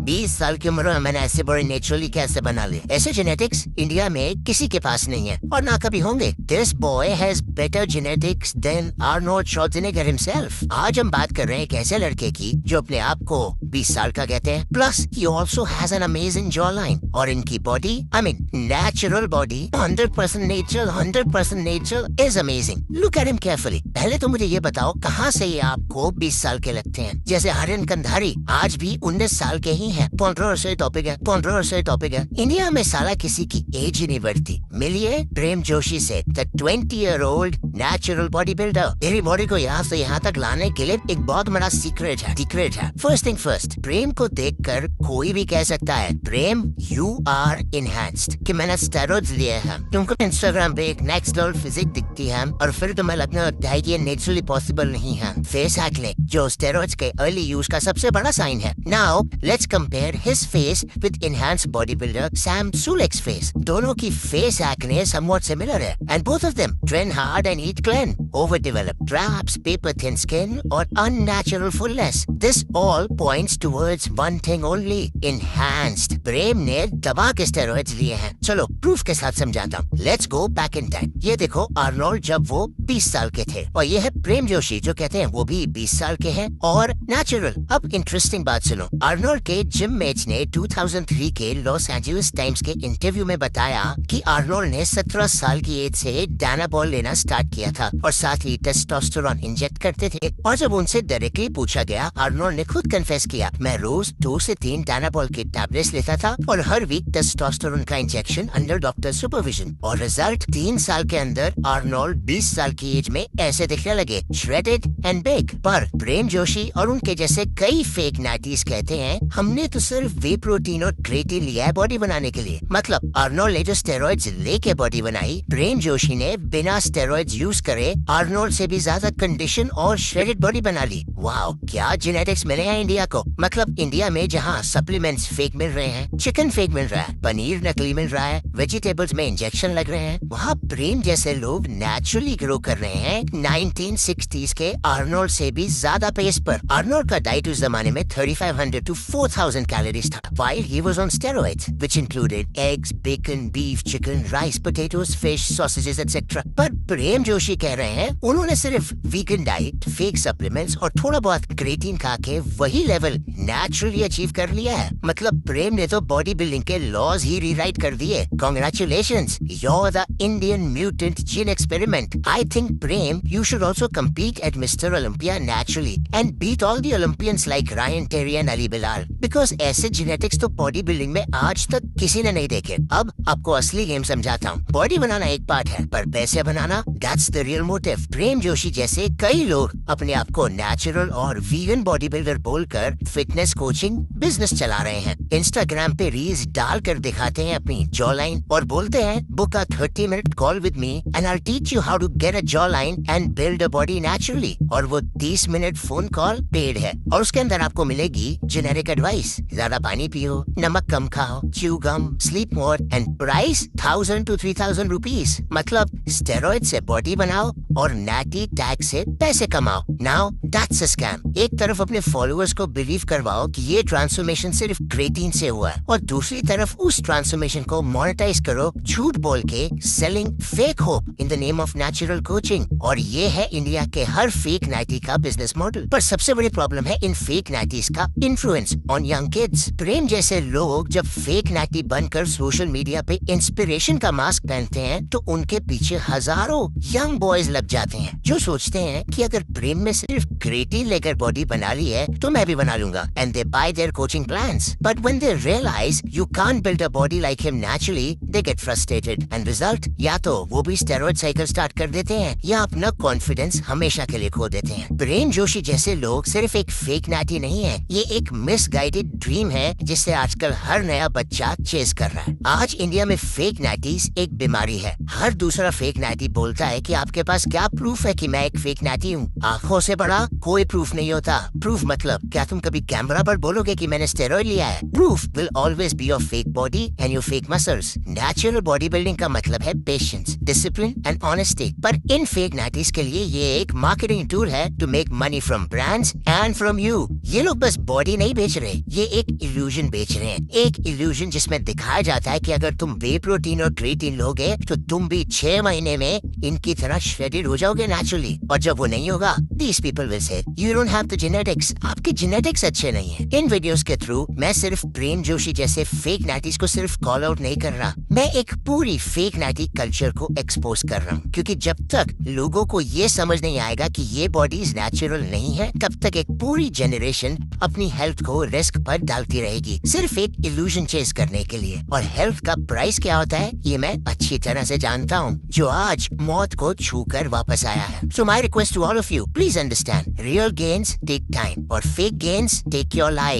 20 साल की उम्र में मैंने ऐसे बड़े नेचुरली कैसे बना लिए? ऐसे जेनेटिक्स इंडिया में किसी के पास नहीं है और ना कभी होंगे। This boy has better genetics than Arnold Schwarzenegger himself। आज हम बात कर रहे हैं एक ऐसे लड़के की जो अपने आप को 20 साल का कहते हैं। Plus he also has an amazing jawline और इनकी body, I mean natural body, 100% natural, 100% natural is amazing। Look at him carefully। पहले तो मुझे ये बताओ कहाँ से ये आपको 20 साल के लगते हैं? जैसे हरिन कंधारी आज भी 19 साल के ही हैं। 15 से टॉपिक है, 15 से टॉपिक है। इंडिया में साला किसी की एज ही नहीं बढ़ती। मिलिए प्रेम जोशी से, the 20-year-old natural body builder. तेरी बॉडी को यहाँ से यहाँ तक लाने के लिए एक बहुत बड़ा सीक्रेट है। फर्स्ट थिंग फर्स्ट, प्रेम को देखकर कोई भी कह सकता है प्रेम यू आर इनहैंस्ड कि मैंने स्टेरॉइड्स लिए हैं। तुमको इंस्टाग्राम पे एक नेक्स्ट लेवल फिजिक दिखती है और फिर तुम्हें लगने लगता है कि ये नेचुरली पॉसिबल नहीं है। फेस एक्ने जो स्टेरॉइड्स के अर्ली यूज का सबसे बड़ा साइन है। Now let's compare his face with enhanced bodybuilder Sam Sulek's face. दोनों की फेस एक्ने somewhat similar है and both of them train hard and eat clean, overdeveloped traps, paper thin skin और unnatural fullness। This all points towards one thing only, enhanced। प्रेम ने दबा के steroids लिए हैं। चलो प्रूफ के साथ समझाता हूँ। Let's go back in time। ये देखो आर्नोल्ड जब वो 20 साल के थे और ये है प्रेम जोशी जो कहते हैं वो भी 20 साल के हैं और नेचुरल। अब इंटरेस्टिंग बात सुनो, आर्नोल्ड के जिम मेट्स ने 2003 के लॉस एंजलिस टाइम्स के इंटरव्यू में बताया कि आर्नोल्ड ने 17 साल की एज से डायनाबॉल लेना स्टार्ट किया था और साथ ही टेस्टोस्टेरोन इंजेक्ट करते थे। और जब उनसे डायरेक्टली पूछा गया, आर्नोल्ड ने खुद कन्फेस किया, मैं रोज 2 से 3 डायनाबॉल के टैबलेट्स लेता था और हर वीक टेस्टोस्टेरोन का इंजेक्शन अंडर डॉक्टर सुपरविजन। और रिजल्ट 3 साल के अंदर आर्नोल्ड 20 साल की एज में ऐसे दिखने लगे, श्रेडेड एंड बिग। पर प्रेम जोशी और उनके जैसे कई फेक नाइटीज कहते हैं हमने तो सिर्फ वे प्रोटीन और क्रेटिन लिया है बॉडी बनाने के लिए। मतलब आर्नोल्ड ने जो स्टेरॉइड्स लेके बॉडी बनाई, प्रेम जोशी ने बिना स्टेरॉइड्स यूज करे आर्नोल्ड से भी ज्यादा कंडीशन और श्रेडेड बॉडी बना ली। वाओ, क्या जेनेटिक्स मिले हैं इंडिया को। मतलब इंडिया में जहाँ सप्लीमेंट्स फेक मिल रहे हैं, चिकन फेक मिल रहा है, पनीर नकली मिल रहा है, वेजिटेबल्स में इंजेक्शन लग रहे हैं, वहाँ प्रेम जैसे लोग नेचुरली ग्रो कर रहे हैं 1960s के आर्नोल्ड से भी ज्यादा पेस पर। आर्नोल्ड का डाइट उस जमाने में 3500 to 4000 कैलोरीज था, while he was on steroids, which included eggs, bacon, beef, chicken, rice, potatoes, fish, sausages, etc. पर प्रेम जोशी कह रहे हैं उन्होंने सिर्फ वीगन डाइट, फेक सप्लीमेंट्स और थोड़ा बहुत क्रेटीन खा के वही लेवल नेचुरली अचीव कर लिया है। मतलब प्रेम ने तो बॉडी बिल्डिंग के लॉज ही रीराइट कर दिए। Congratulations, you're the Indian mutant gene experiment। I think Prem, you should also compete at Mr. Olympia naturally and beat all the Olympians like Ryan Terry and Ali Bilal, because ऐसे genetics तो body building में आज तक किसी ने नहीं देखे। अब आपको असली गेम समझाता हूँ। बॉडी बनाना एक पार्ट है पर पैसे बनाना that's the real motive। प्रेम जोशी जैसे कई लोग अपने आप को नेचुरल और वीगन बॉडी बिल्डर बोलकर फिटनेस कोचिंग बिजनेस चला रहे हैं। इंस्टाग्राम पे रील्स डालकर दिखाते हैं अपनी जॉ लाइन और बोलते हैं book a 30-minute call with me and I teach you how to get a jaw line and build a body naturally. और वो 30 मिनट फोन कॉल पेड है और उसके अंदर आपको मिलेगी जेनेरिक एडवाइस, ज्यादा पानी पियो, नमक कम खाओ, chew gum, sleep more and price 1000 to 3000 rupees. मतलब स्टेरॉइड से बॉडी बनाओ और नैटी टैग से पैसे कमाओ। Now that's a scam. एक तरफ अपने फॉलोअर्स को बिलीव करवाओ कि ये ट्रांसफॉर्मेशन सिर्फ क्रेटीन से हुआ है और दूसरी तरफ उस ट्रांसफॉर्मेशन को मोनेटाइज करो झूठ बोल के, selling fake hope in the name of natural coaching. और ये है इंडिया के हर फेक नाइटी का बिजनेस मॉडल। पर सबसे बड़ी प्रॉब्लम है इन फेक नाइटीज का इन्फ्लुएंस ऑन यंग किड्स। प्रेम जैसे लोग जब फेक नाइटी बनकर सोशल मीडिया पे इंस्पिरेशन का मास्क पहनते हैं तो उनके पीछे हजारों यंग बॉयज लग जाते हैं जो सोचते हैं कि अगर प्रेम में सिर्फ क्रेटीन लेकर बॉडी बना ली है तो मैं भी बना लूंगा and they buy their coaching plans. But when they realise you can't build a body like him naturally, they get frustrated and result या तो वो भी स्टेरॉइड साइकिल स्टार्ट कर देते हैं या अपना कॉन्फिडेंस हमेशा के लिए खो देते हैं। प्रेम जोशी जैसे लोग सिर्फ एक फेक नाटी नहीं है, ये एक मिसगाइडेड ड्रीम है जिससे आजकल हर नया बच्चा चेस कर रहा है। आज इंडिया में फेक नाटीज एक बीमारी है। हर दूसरा फेक नाटी बोलता है कि आपके पास क्या प्रूफ है कि मैं एक फेक नाटी हूँ। आंखों से बड़ा कोई प्रूफ नहीं होता। प्रूफ मतलब क्या तुम कभी कैमरा पर बोलोगे कि मैंने स्टेरॉइड लिया है? Proof will always be your fake body and your fake muscles. Natural body building का मतलब है पेशेंस, डिसिप्लिन एंड ऑनेस्टी। पर इन फेक नाटीज के लिए ये एक मार्केटिंग टूल है to make money from brands and from you. ये लोग बस बॉडी नहीं बेच रहे, ये एक इल्यूजन बेच रहे हैं, एक इल्यूजन जिसमें दिखाया जाता है कि अगर तुम वे प्रोटीन और क्रिएटिन लोगे तो तुम भी 6 महीने में इनकी तरह श्रेडेड हो जाओगे नेचुरली। और जब वो नहीं होगा, these people will say you don't have the genetics, आपके जेनेटिक्स अच्छे नहीं है। इन वीडियोस के थ्रू मैं सिर्फ प्रेम जोशी जैसे फेक नाइटीज को सिर्फ कॉल आउट नहीं कर रहा, मैं एक पूरी फेक नाइटी कल्चर को एक्सपोज कर रहा हूँ, क्योंकि जब तक लोगों को ये समझ नहीं आएगा कि ये बॉडीज नेचुरल नहीं है, तब तक एक पूरी जनरेशन अपनी हेल्थ को रिस्क पर डालती रहेगी सिर्फ एक इल्यूजन चेस करने के लिए। और हेल्थ का प्राइस क्या होता है ये मैं अच्छी तरह से जानता हूँ, जो आज मौत को छूकर वापस आया है। So my request to all of you, please understand, real gains take time और fake gains take your life.